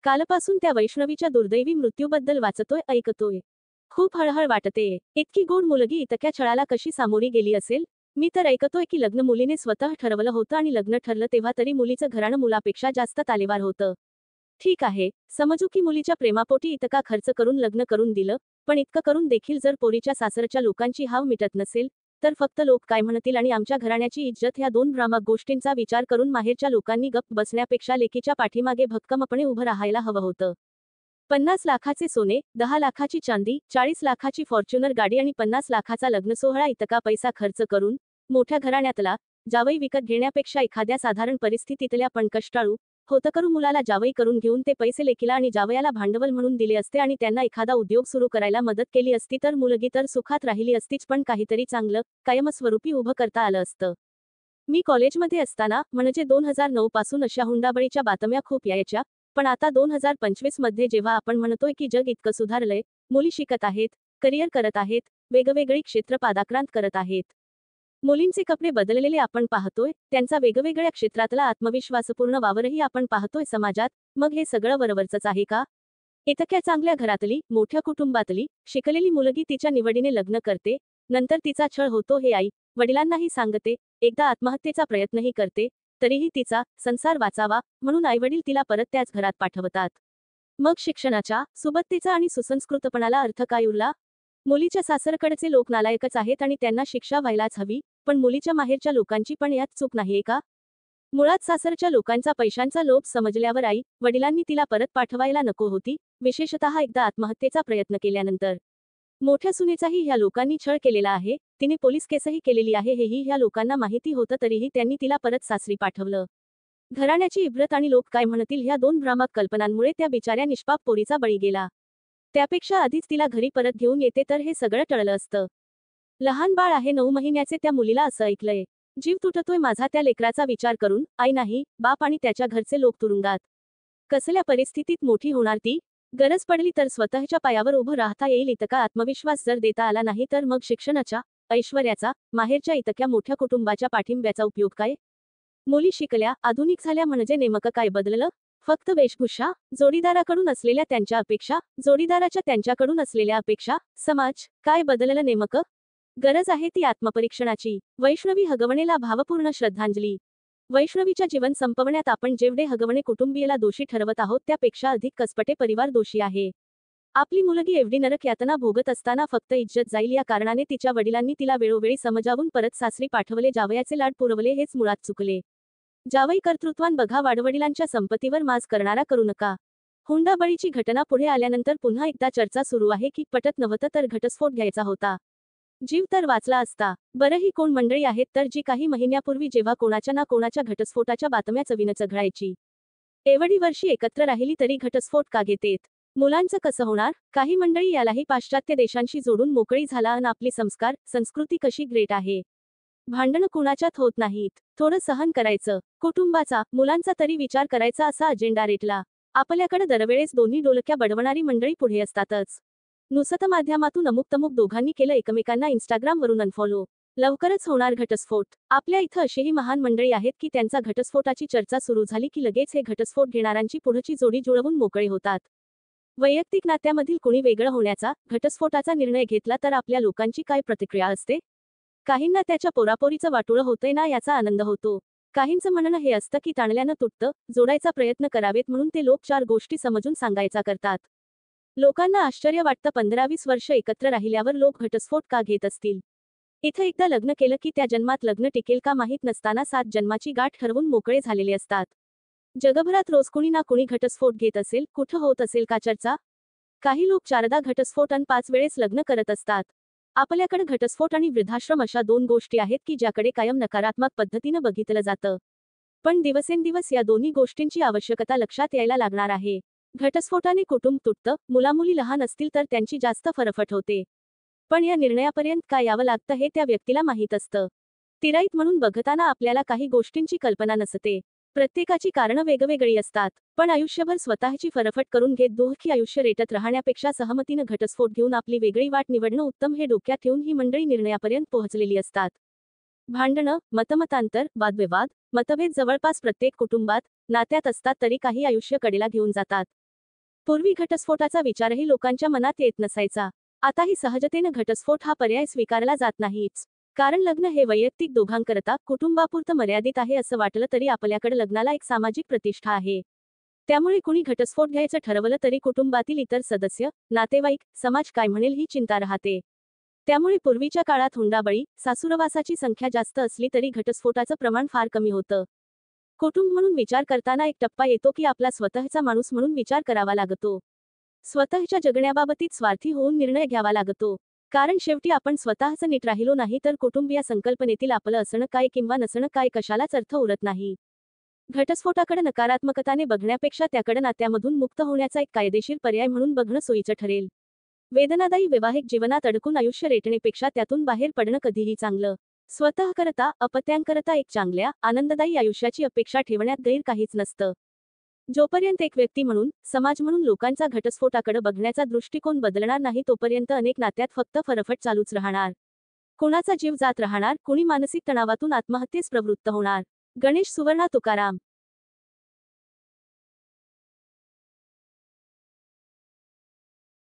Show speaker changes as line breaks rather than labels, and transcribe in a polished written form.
कालपासून त्या वैष्णवीच्या दुर्दैवी मृत्यूबद्दल वाचतोय ऐकतोय. खूप हळहळ वाटतेय. इतकी गोड मुलगी इतक्या छळाला कशी सामोरी गेली असेल. मी तर ऐकतोय की लग्न मुलीने स्वतः ठरवलं होतं आणि लग्न ठरलं तेव्हा तरी मुलीचं घराणं मुलापेक्षा जास्त तालेवार होतं. ठीक आहे, समजू की मुलीच्या प्रेमापोटी इतका खर्च करून लग्न करून दिलं, पण इतकं करून देखील जर पोरीच्या सासरच्या लोकांची हाव मिटत नसेल, तर फक्त लोक काय म्हणतील आणि आमच्या घराण्याची इज्जत ह्या दोन भ्रामक गोष्टींचा विचार करून माहेरच्या लोकांनी गप्प बसण्यापेक्षा लेकीच्या पाठीमागे भक्कमपणे उभं राहायला हवं होतं. 50 लाखाचे सोने, 10 लाखाची चांदी, 40 लाखाची फॉर्च्युनर गाडी आणि 50 लाखाचा लग्नसोहळा इतका पैसा खर्च करून मोठ्या घराण्यातला जावई विकत घेण्यापेक्षा एखाद्या साधारण परिस्थितीतल्या पण कष्टाळू होतकरू मुलाला जावई करून घेऊन ते पैसे लेकीला आणि जावयाला भांडवल म्हणून दिले असते आणि त्यांना एखादा उद्योग सुरू करायला मदत केली असती तर मुलगी तर सुखात राहिली असतीच, पण काहीतरी चांगलं कायमस्वरूपी उभं करता आलं असतं. मी कॉलेजमध्ये असताना म्हणजे 2009 पासून अशा हुंडाबळीच्या बातम्या खूप यायच्या, पण आता 2025 मध्ये जेव्हा आपण म्हणतोय की जग इतकं सुधारलंय, मुली शिकत आहेत, करिअर करत आहेत, वेगवेगळी क्षेत्र पादाक्रांत करत आहेत. मुलींचे कपडे बदललेले आपण पाहतोय, त्यांचा वेगवेगळ्या क्षेत्रातला आत्मविश्वासपूर्ण वावरही आपण पाहतोय समाजात, मग हे सगळं वरवरचंच आहे का? इतक्या चांगल्या घरातली, मोठ्या कुटुंबातली, शिकलेली मुलगी तिच्या निवडीने लग्न करते, नंतर तिचा छळ होतो हे आई वडिलांनाही सांगते, एकदा आत्महत्येचा प्रयत्नही करते, तरीही तिचा संसार वाचावा म्हणून आईवडील तिला परत त्याच घरात पाठवतात. मग शिक्षणाच्या, सुबत्तेचा आणि सुसंस्कृतपणाला अर्थ काय उरला? मुलीच्या सासरकडचे लोक नालायकच आहेत आणि त्यांना शिक्षा व्हायलाच हवी, पण मुलीच्या माहेरच्या लोकांची पण यात चूक नाहीये का? मुळात सासरच्या लोकांचा पैशांचा लोभ समजल्यावर आई वडिलांनी तिला परत पाठवायला नको होती, विशेषतः एकदा आत्महत्येचा प्रयत्न केल्यानंतर. मोठ्या सुनेचाही ह्या लोकांनी छळ केलेला आहे, तिने पोलीस केसही केलेली आहे हेही ह्या लोकांना माहिती होतं, तरीही त्यांनी तिला परत सासरी पाठवलं. घराण्याची इब्रत आणि लोक काय म्हणतील ह्या दोन भ्रामक कल्पनांमुळे त्या बिचाऱ्या निष्पाप पोरीचा बळी गेला. त्यापेक्षा आधीच तिला घरी परत घेऊन येते तर हे सगळं टळलं असतं. लहान बाळ आहे 9 महिन्याचे, त्या मुलीला असं ऐकलंय. जीव तुटतोय माझा त्या लेकराचा विचार करून, आई नाही, बाप आणि त्याच्या घरचे लोक तुरुंगात. कसल्या परिस्थितीत मोठी होणार ती? गरज पडली तर स्वतःच्या पायावर उभं राहता येईल इतका आत्मविश्वास जर देता आला नाही तर मग शिक्षणाच्या, ऐश्वर्याचा, माहेरच्या इतक्या मोठ्या कुटुंबाच्या पाठिंब्याचा उपयोग काय? मुली शिकल्या, आधुनिक झाल्या म्हणजे नेमकं काय बदललं? फक्त वेशभूषा, जोडीदाराकडून असलेल्या त्यांच्या अपेक्षा, जोडीदाराच्या त्यांच्याकडून असलेल्या अपेक्षा, समाज, काय बदललं नेमकं? गरज आहे ती आत्मपरीक्षणाची. वैष्णवी हगवणेला भावपूर्ण श्रद्धांजली. वैष्णवीच्या जीवन संपवण्यात आपण जेवढे हगवणे कुटुंबीयला दोषी ठरवत आहोत त्यापेक्षा अधिक कसपटे परिवार दोषी आहे. आपली मुलगी एवढी नरक यातना भोगत असताना फक्त इज्जत जाईल या कारणाने तिच्या वडिलांनी तिला वेळोवेळी समजावून परत सासरी पाठवले, जावयाचे लाड पुरवले, हेच मुळात चुकले. जावई कर्तृत्वान बघा, वाडवडिलांच्या संपत्तीवर माज करणारा करू नका. हुंडाबळीची घटना पुढे आल्यानंतर पुन्हा एकदा चर्चा सुरू आहे की पटत नव्हतं तर घटस्फोट घ्यायचा होता. जीव तर वाचला असता. बरं, ही कोण मंडळी आहेत तर जी काही महिन्यापूर्वी जेव्हा कोणाच्या ना कोणाच्या घटस्फोटाच्या बातम्या चवीनं चघळायची, एवढी वर्षी एकत्र राहिली तरी घटस्फोट का घेतेत? मुलांचं कसं होणार? काही मंडळी यालाही पाश्चात्य देशांशी जोडून मोकळी झाला अन आपली संस्कार, संस्कृती कशी ग्रेट आहे. भांडणं कुणाच्यात होत नाहीत. थोडं सहन करायचं. कुटुंबाचा, मुलांचा तरी विचार करायचा असा अजेंडा रेटला. आपल्याकडे दरवेळेस दोन्ही डोलक्या बडवणारी मंडळी पुढे असतातच. नुसतं माध्यमातून अमुक तमुक दोघांनी केलं एकमेकांना इंस्टाग्रामवरून अनफॉलो. लवकरच होणार घटस्फोट. आपल्या इथं अशीही महान मंडळी आहेत की त्यांचा घटस्फोटाची चर्चा सुरू झाली की लगेच हे घटस्फोट घेणाऱ्यांची पुढची जोडी जुळवून मोकळे होतात. वैयक्तिक नात्यामधील कुणी वेगळं होण्याचा, घटस्फोटाचा निर्णय घेतला तर आपल्या लोकांची काय प्रतिक्रिया असते? काहींना त्याच्या पोरापोरीचं वाटोळं होतंय ना याचा आनंद होतो. काहींचं म्हणणं हे असतं की ताणल्यानं तुटतं, जोडायचा प्रयत्न करावेत म्हणून ते लोक 4 गोष्टी समजून सांगायचा करतात. लोकांना आश्चर्य वाटतं 15-20 वर्ष एकत्र राहिल्यावर लोक घटस्फोट का घेत असतील. इथं एकदा लग्न केलं की त्या जन्मात लग्न टिकेल का माहीत नसताना 7 जन्माची गाठ ठरवून मोकळे झालेले असतात. जगभरात रोज कुणी ना कुणी घटस्फोट घेत असेल, कुठं होत असेल का चर्चा? काही लोक 4दा घटस्फोट अन 5 वेळेस लग्न करत असतात. आपल्याकडे घटस्फोट आणि वृद्धाश्रम अशा 2 गोष्टी आहेत की ज्याकडे कायम नकारात्मक पद्धतीनं बघितलं जातं. पण दिवसेंदिवस या दोन्ही गोष्टींची आवश्यकता लक्षात यायला लागणार आहे. घटस्फोटाने कुटुंब तुटतं, मुलामुली लहान असतील तर त्यांची जास्त फरफट होते. पण या निर्णयापर्यंत काय यावं लागतं हे त्या व्यक्तीला माहीत असतं. तिराईत म्हणून बघताना आपल्याला काही गोष्टींची कल्पना नसते. प्रत्येकाची कारणं वेगवेगळी असतात. पण आयुष्यभर स्वतःची फरफट करून घेत दुःखी आयुष्य रेटत राहण्यापेक्षा सहमतीनं घटस्फोट घेऊन आपली वेगळी वाट निवडणं उत्तम हे डोक्यात ठेवून ही मंडळी निर्णयापर्यंत पोहोचलेली असतात. भांडणं, मतमतांतर, वादविवाद, मतभेद जवळपास प्रत्येक कुटुंबात, नात्यात असतात तरी काही आयुष्य कडेला घेऊन जातात. पूर्वी घटस्फोटाचा विचारही लोकांच्या मनात येत नसायचा. आताही सहजतेनं घटस्फोट हा पर्याय स्वीकारला जात नाहीच. कारण लग्न हे वैयक्तिक दोघांकरता कुटुंबापुरतं मर्यादित आहे असं वाटलं तरी आपल्याकडे लग्नाला एक सामाजिक प्रतिष्ठा आहे. त्यामुळे कुणी घटस्फोट घ्यायचं ठरवलं तरी कुटुंबातील इतर सदस्य, नातेवाईक, समाज काय म्हणेल ही चिंता राहते. त्यामुळे पूर्वीच्या काळात हुंडाबळी, सासूरवासाची संख्या जास्त असली तरी घटस्फोटाचं प्रमाण फार कमी होतं. कुटुंब म्हणून विचार करताना एक टप्पा येतो की आपला स्वतःचा माणूस म्हणून विचार करावा लागतो. स्वतःच्या जगण्याबाबतीत स्वार्थी होऊन निर्णय घ्यावा लागतो. कारण शेवटी आपण स्वतःच नीट राहिलो नाही तर कुटुंब या संकल्पनेतील आपलं असणं काय किंवा नसणं काय कशालाच अर्थ उरत नाही. घटस्फोटाकडे नकारात्मकताने बघण्यापेक्षा त्याकडे नात्यामधून मुक्त होण्याचा एक कायदेशीर पर्याय म्हणून बघणं सोयीचं ठरेल. वेदनादायी वैवाहिक जीवनात अडकून आयुष्य रेटण्यापेक्षा त्यातून बाहेर पडणं कधीही चांगलं. स्वतःकरता, अपत्यांकरता एक चांगल्या, आनंददायी आयुष्याची अपेक्षा ठेवण्यात गैर काहीच नसतं. जोपर्यंत एक व्यक्ती म्हणून, समाज म्हणून लोकांचा घटस्फोटाकडे बघण्याचा दृष्टिकोन बदलणार नाही तोपर्यंत अनेक नात्यात फक्त फरफट चालूच राहणार. कोणाचा जीव जात राहणार, कुणी मानसिक तणावातून आत्महत्येस प्रवृत्त होणार. गणेश सुवर्णा तुकाराम.